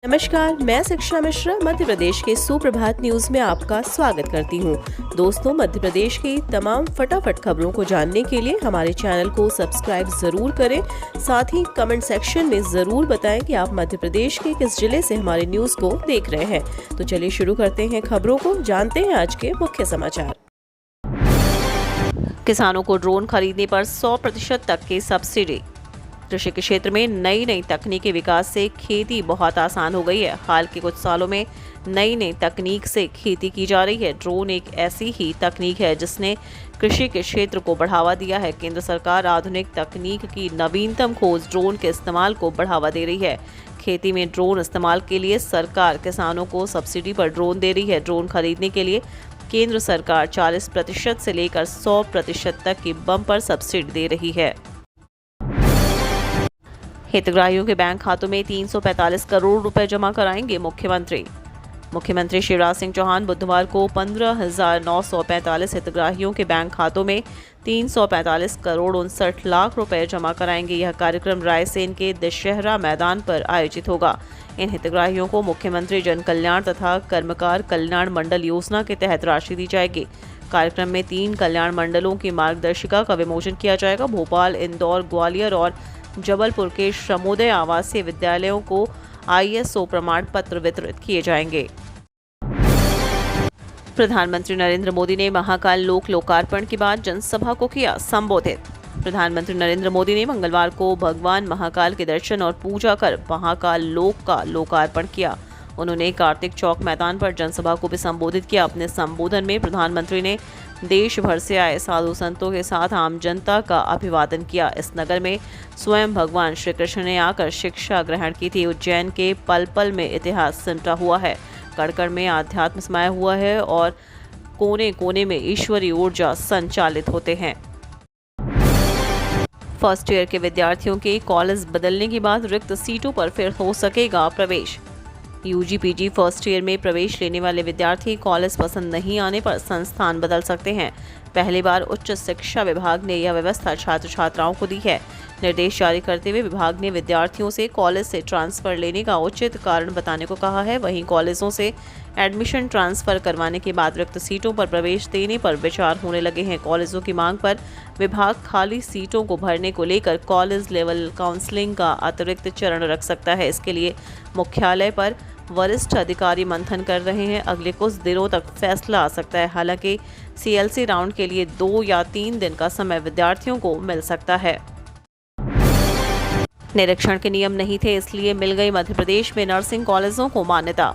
नमस्कार, मैं शिक्षा मिश्रा मध्य प्रदेश के सुप्रभात न्यूज में आपका स्वागत करती हूँ। दोस्तों, मध्य प्रदेश की तमाम फटाफट खबरों को जानने के लिए हमारे चैनल को सब्सक्राइब जरूर करें। साथ ही कमेंट सेक्शन में जरूर बताएं कि आप मध्य प्रदेश के किस जिले से हमारे न्यूज को देख रहे हैं। तो चलिए शुरू करते हैं खबरों को, जानते हैं आज के मुख्य समाचार। किसानों को ड्रोन खरीदने पर 100% तक की सब्सिडी। कृषि के क्षेत्र में नई तकनीक के विकास से खेती बहुत आसान हो गई है। हाल के कुछ सालों में नई तकनीक से खेती की जा रही है। ड्रोन एक ऐसी ही तकनीक है जिसने कृषि के क्षेत्र को बढ़ावा दिया है। केंद्र सरकार आधुनिक तकनीक की नवीनतम खोज ड्रोन के इस्तेमाल को बढ़ावा दे रही है। खेती में ड्रोन इस्तेमाल के लिए सरकार किसानों को सब्सिडी पर ड्रोन दे रही है। ड्रोन खरीदने के लिए केंद्र सरकार 40% से लेकर 100% तक की बम्पर सब्सिडी दे रही है। हितग्राहियों के बैंक खातों में 345 करोड़ रुपए जमा कराएंगे मुख्यमंत्री शिवराज सिंह चौहान बुधवार को 15,945 हितग्राहियों के बैंक खातों में 345 करोड़ 59 लाख रुपए जमा कराएंगे। यह कार्यक्रम रायसेन के दशहरा मैदान पर आयोजित होगा। इन हितग्राहियों को मुख्यमंत्री जन कल्याण तथा कर्मकार कल्याण मंडल योजना के तहत राशि दी जाएगी। कार्यक्रम में 3 कल्याण मंडलों की मार्गदर्शिका का विमोचन किया जाएगा। भोपाल, इंदौर, ग्वालियर और जबलपुर के श्रमोदय आवासीय विद्यालयों को ISO प्रमाण पत्र वितरित किए जाएंगे। प्रधानमंत्री नरेंद्र मोदी ने महाकाल लोक लोकार्पण के बाद जनसभा को किया संबोधित। प्रधानमंत्री नरेंद्र मोदी ने मंगलवार को भगवान महाकाल के दर्शन और पूजा कर महाकाल लोक का लोकार्पण किया। उन्होंने कार्तिक चौक मैदान पर जनसभा को भी संबोधित किया। अपने संबोधन में प्रधानमंत्री ने देश भर से आए साधु संतों के साथ आम जनता का अभिवादन किया। इस नगर में स्वयं भगवान श्री कृष्ण ने आकर शिक्षा ग्रहण की थी। उज्जैन के पल पल में इतिहास सिमटा हुआ है। कण में आध्यात्म समाया हुआ है और कोने कोने में ईश्वरीय ऊर्जा संचालित होते हैं। फर्स्ट ईयर के विद्यार्थियों के कॉलेज बदलने के बाद रिक्त सीटों पर फिर हो सकेगा प्रवेश। UG PG फर्स्ट ईयर में प्रवेश लेने वाले विद्यार्थी कॉलेज पसंद नहीं आने पर संस्थान बदल सकते हैं। पहली बार उच्च शिक्षा विभाग ने यह व्यवस्था छात्र छात्राओं को दी है। निर्देश जारी करते हुए विभाग ने विद्यार्थियों से कॉलेज से ट्रांसफर लेने का उचित कारण बताने को कहा है। वहीं कॉलेजों से एडमिशन ट्रांसफर करवाने के बाद रिक्त सीटों पर प्रवेश देने पर विचार होने लगे हैं। कॉलेजों की मांग पर विभाग खाली सीटों को भरने को लेकर कॉलेज लेवल काउंसलिंग का अतिरिक्त चरण रख सकता है। इसके लिए मुख्यालय पर वरिष्ठ अधिकारी मंथन कर रहे हैं। अगले कुछ दिनों तक फैसला आ सकता है। हालांकि CLC राउंड के लिए 2 या 3 दिन का समय विद्यार्थियों को मिल सकता है। निरीक्षण के नियम नहीं थे, इसलिए मिल गई मध्य प्रदेश में नर्सिंग कॉलेजों को मान्यता।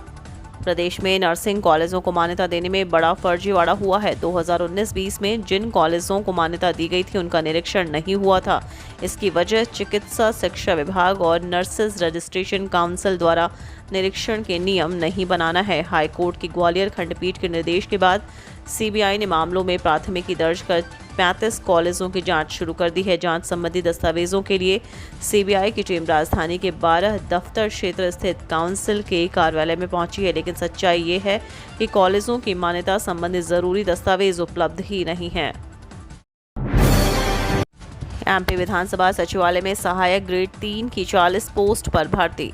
प्रदेश में नर्सिंग कॉलेजों को मान्यता देने में बड़ा फर्जीवाड़ा हुआ है। 2019-20 में जिन कॉलेजों को मान्यता दी गई थी उनका निरीक्षण नहीं हुआ था। इसकी वजह चिकित्सा शिक्षा विभाग और नर्सेज रजिस्ट्रेशन काउंसिल द्वारा निरीक्षण के नियम नहीं बनाना है। हाईकोर्ट की ग्वालियर खंडपीठ के निर्देश के बाद CBI ने मामलों में प्राथमिकी दर्ज कर 35 कॉलेजों की जांच शुरू कर दी है। जांच संबंधी दस्तावेजों के लिए CBI की टीम राजधानी के 12 दफ्तर क्षेत्र स्थित काउंसिल के कार्यालय में पहुंची है। लेकिन सच्चाई ये है कि कॉलेजों की मान्यता संबंधी जरूरी दस्तावेज उपलब्ध ही नहीं है। MP विधानसभा सचिवालय में सहायक ग्रेड 3 की 40 पोस्ट पर भर्ती।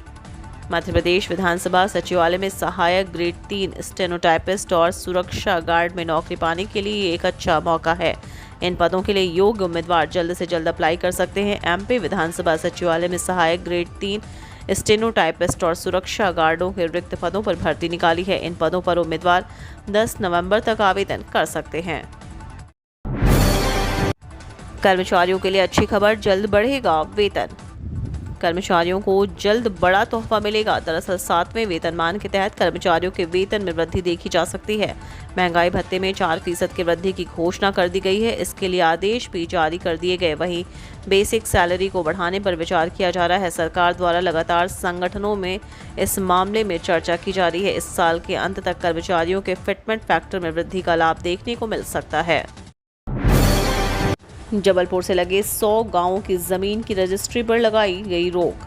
मध्य प्रदेश विधानसभा सचिवालय में सहायक ग्रेड 3 स्टेनोटाइपिस्ट और सुरक्षा गार्ड में नौकरी पाने के लिए एक अच्छा मौका है। इन पदों के लिए योग्य उम्मीदवार जल्द से जल्द अप्लाई कर सकते हैं। MP विधानसभा सचिवालय में सहायक ग्रेड 3 स्टेनोटाइपिस्ट और सुरक्षा गार्डों के रिक्त पदों पर भर्ती निकाली है। इन पदों पर उम्मीदवार 10 नवंबर तक आवेदन कर सकते हैं। कर्मचारियों के लिए अच्छी खबर, जल्द बढ़ेगा वेतन। कर्मचारियों को जल्द बड़ा तोहफा मिलेगा। दरअसल 7वें वेतनमान के तहत कर्मचारियों के वेतन में वृद्धि देखी जा सकती है। महंगाई भत्ते में 4% की वृद्धि की घोषणा कर दी गई है। इसके लिए आदेश भी जारी कर दिए गए। वहीं बेसिक सैलरी को बढ़ाने पर विचार किया जा रहा है। सरकार द्वारा लगातार संगठनों में इस मामले में चर्चा की जा रही है। इस साल के अंत तक कर्मचारियों के फिटमेंट फैक्टर में वृद्धि का लाभ देखने को मिल सकता है। जबलपुर से लगे 100 गांवों की जमीन की रजिस्ट्री पर लगाई गई रोक।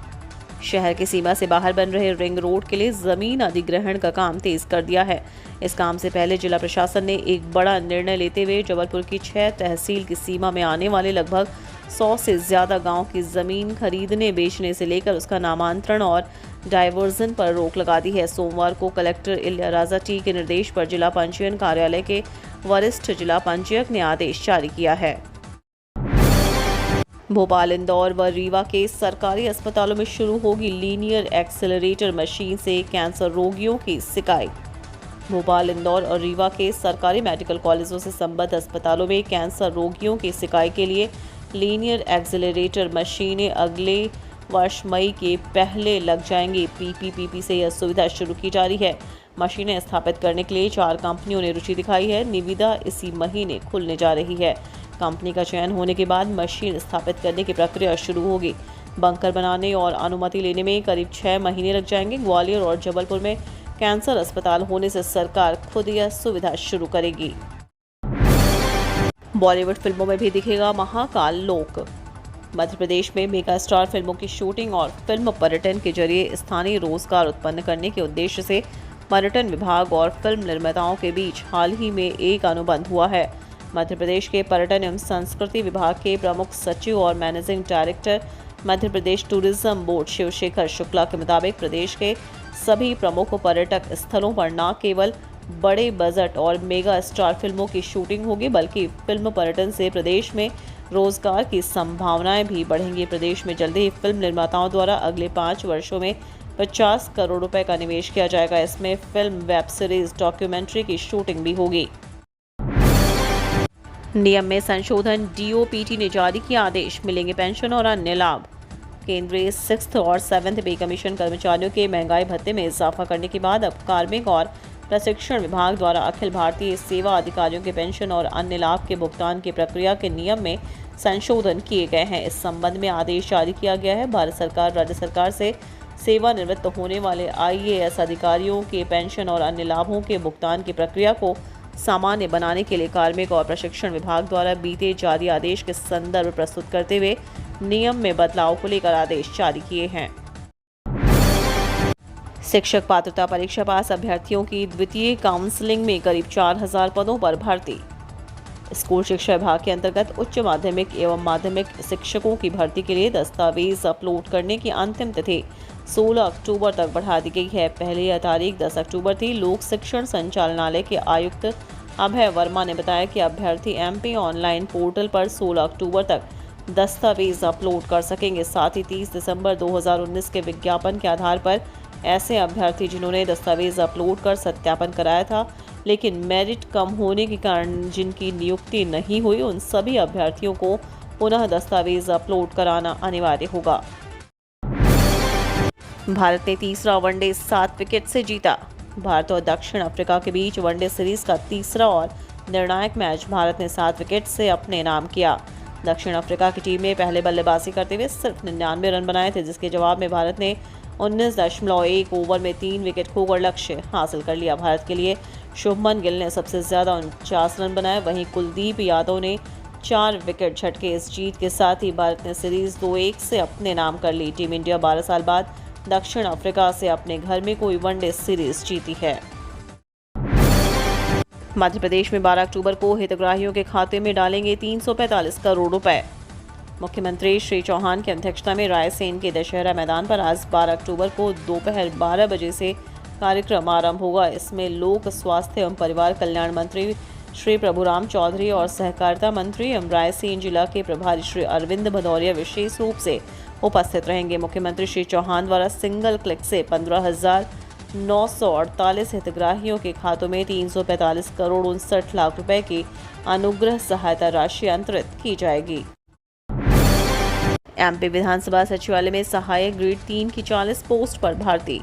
शहर की सीमा से बाहर बन रहे रिंग रोड के लिए जमीन अधिग्रहण का काम तेज कर दिया है। इस काम से पहले जिला प्रशासन ने एक बड़ा निर्णय लेते हुए जबलपुर की 6 तहसील की सीमा में आने वाले लगभग 100 से ज़्यादा गांव की ज़मीन खरीदने बेचने से लेकर उसका नामांतरण और डायवर्जन पर रोक लगा दी है। सोमवार को कलेक्टर इलियाराजा टी के निर्देश पर जिला पंजीयन कार्यालय के वरिष्ठ जिला पंजीयक ने आदेश जारी किया है। भोपाल, इंदौर व रीवा के सरकारी अस्पतालों में शुरू होगी लीनियर एक्सेलरेटर मशीन से कैंसर रोगियों की शिकायत। भोपाल, इंदौर और रीवा के सरकारी मेडिकल कॉलेजों से संबद्ध अस्पतालों में कैंसर रोगियों की शिकायत के लिए लीनियर एक्सेलरेटर मशीनें अगले वर्ष मई के पहले लग जाएंगी। पीपीपी से यह सुविधा शुरू की जा रही है। मशीनें स्थापित करने के लिए 4 कंपनियों ने रुचि दिखाई है। निविदा इसी महीने खुलने जा रही है। कंपनी का चयन होने के बाद मशीन स्थापित करने की प्रक्रिया शुरू होगी। बंकर बनाने और अनुमति लेने में करीब 6 महीने लग जाएंगे। ग्वालियर और जबलपुर में कैंसर अस्पताल होने से सरकार खुद यह सुविधा शुरू करेगी। बॉलीवुड फिल्मों में भी दिखेगा महाकाल लोक। मध्य प्रदेश में मेगा स्टार फिल्मों की शूटिंग और फिल्म पर्यटन के जरिए स्थानीय रोजगार उत्पन्न करने के उद्देश्य से पर्यटन विभाग और फिल्म निर्माताओं के बीच हाल ही में एक अनुबंध हुआ है। मध्य प्रदेश के पर्यटन एवं संस्कृति विभाग के प्रमुख सचिव और managing director Madhya Pradesh tourism board Shivshekhar Shukla के मुताबिक प्रदेश के सभी प्रमुख पर्यटक स्थलों पर न केवल बड़े बजट और मेगा स्टार फिल्मों की शूटिंग होगी, बल्कि फिल्म पर्यटन से प्रदेश में रोजगार की संभावनाएं भी बढ़ेंगी। प्रदेश में जल्द ही फिल्म निर्माताओं द्वारा अगले 5 वर्षों में 50 करोड़ रुपए का निवेश किया जाएगा। इसमें फिल्म, वेब सीरीज, डॉक्यूमेंट्री की शूटिंग भी होगी। नियम में संशोधन, डीओपीटी ने जारी किया आदेश, मिलेंगे पेंशन और अन्य लाभ। केंद्रीय 6th और 7th पे कमीशन कर्मचारियों के महंगाई भत्ते में इजाफा करने के बाद अब कार्मिक और प्रशिक्षण विभाग द्वारा अखिल भारतीय सेवा अधिकारियों के पेंशन और अन्य लाभ के भुगतान की प्रक्रिया के नियम में संशोधन किए गए हैं। इस संबंध में आदेश जारी किया गया है। भारत सरकार राज्य सरकार से सेवानिवृत्त होने वाले IAS अधिकारियों के पेंशन और अन्य लाभों के भुगतान की प्रक्रिया को सामान्य बनाने के लिए कार्मिक और प्रशिक्षण विभाग द्वारा बीते जारी आदेश के संदर्भ प्रस्तुत करते हुए नियम में बदलाव को लेकर आदेश जारी किए हैं। शिक्षक पात्रता परीक्षा पास अभ्यर्थियों की द्वितीय काउंसलिंग में करीब 4000 पदों पर भर्ती। स्कूल शिक्षा विभाग के अंतर्गत उच्च माध्यमिक एवं माध्यमिक शिक्षकों की भर्ती के लिए दस्तावेज अपलोड करने की अंतिम तिथि 16 अक्टूबर तक बढ़ा दी गई है। पहले यह तारीख 10 अक्टूबर थी। लोक शिक्षण संचालनालय के आयुक्त अभय वर्मा ने बताया कि अभ्यर्थी MP ऑनलाइन पोर्टल पर 16 अक्टूबर तक दस्तावेज अपलोड कर सकेंगे। साथ ही 30 दिसंबर 2019 के विज्ञापन के आधार पर ऐसे अभ्यर्थी जिन्होंने दस्तावेज अपलोड कर सत्यापन कराया था लेकिन मेरिट कम होने के कारण जिनकी नियुक्ति नहीं हुई, उन सभी अभ्यर्थियों को पुनः दस्तावेज अपलोड कराना अनिवार्य होगा। भारत ने तीसरा वनडे 7 विकेट से जीता। भारत और दक्षिण अफ्रीका के बीच वनडे सीरीज का तीसरा और निर्णायक मैच भारत ने 7 विकेट से अपने नाम किया। दक्षिण अफ्रीका की टीम ने पहले बल्लेबाजी करते हुए सिर्फ 99 रन बनाए थे, जिसके जवाब में भारत ने 19.1 ओवर में 3 विकेट खोकर लक्ष्य हासिल कर लिया। भारत के लिए शुभमन गिल ने सबसे ज्यादा 49 रन बनाए, वहीं कुलदीप यादव ने 4 विकेट झटके। इस जीत के साथ ही भारत ने सीरीज 2-1 से अपने नाम कर ली। टीम इंडिया 12 साल बाद दक्षिण अफ्रीका से अपने घर में कोई वनडे सीरीज जीती है। मध्य प्रदेश में 12 अक्टूबर को हितग्राहियों के खाते में डालेंगे 345 करोड़ रुपए। मुख्यमंत्री श्री चौहान की अध्यक्षता में रायसेन के दशहरा मैदान पर आज 12 अक्टूबर को दोपहर 12 बजे से कार्यक्रम आरंभ होगा। इसमें लोक स्वास्थ्य एवं परिवार कल्याण मंत्री श्री प्रभुराम चौधरी और सहकारिता मंत्री एवं रायसेन जिला के प्रभारी श्री अरविंद भदौरिया विशेष रूप से उपस्थित रहेंगे। मुख्यमंत्री श्री चौहान द्वारा सिंगल क्लिक से 15,948 हितग्राहियों के खातों में 345 करोड़ 59 लाख रुपए की अनुग्रह सहायता राशि अंतरित की जाएगी। MP विधानसभा सचिवालय में सहायक ग्रेड 3 की 40 पोस्ट पर भर्ती।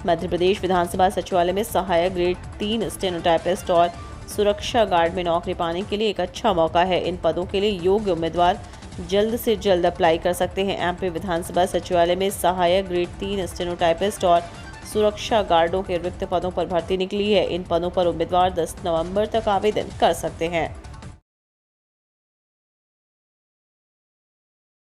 मध्य प्रदेश विधानसभा सचिवालय में सहायक ग्रेड 3 स्टेनोटाइपिस्ट और सुरक्षा गार्ड में नौकरी पाने के लिए एक अच्छा मौका है। इन पदों के लिए योग्य उम्मीदवार जल्द से जल्द अप्लाई कर सकते हैं। MP विधानसभा सचिवालय में सहायक ग्रेड 3 स्टेनोटाइपिस्ट और सुरक्षा गार्डों के रिक्त पदों पर भर्ती निकली है। इन पदों पर उम्मीदवार 10 नवंबर तक आवेदन कर सकते हैं।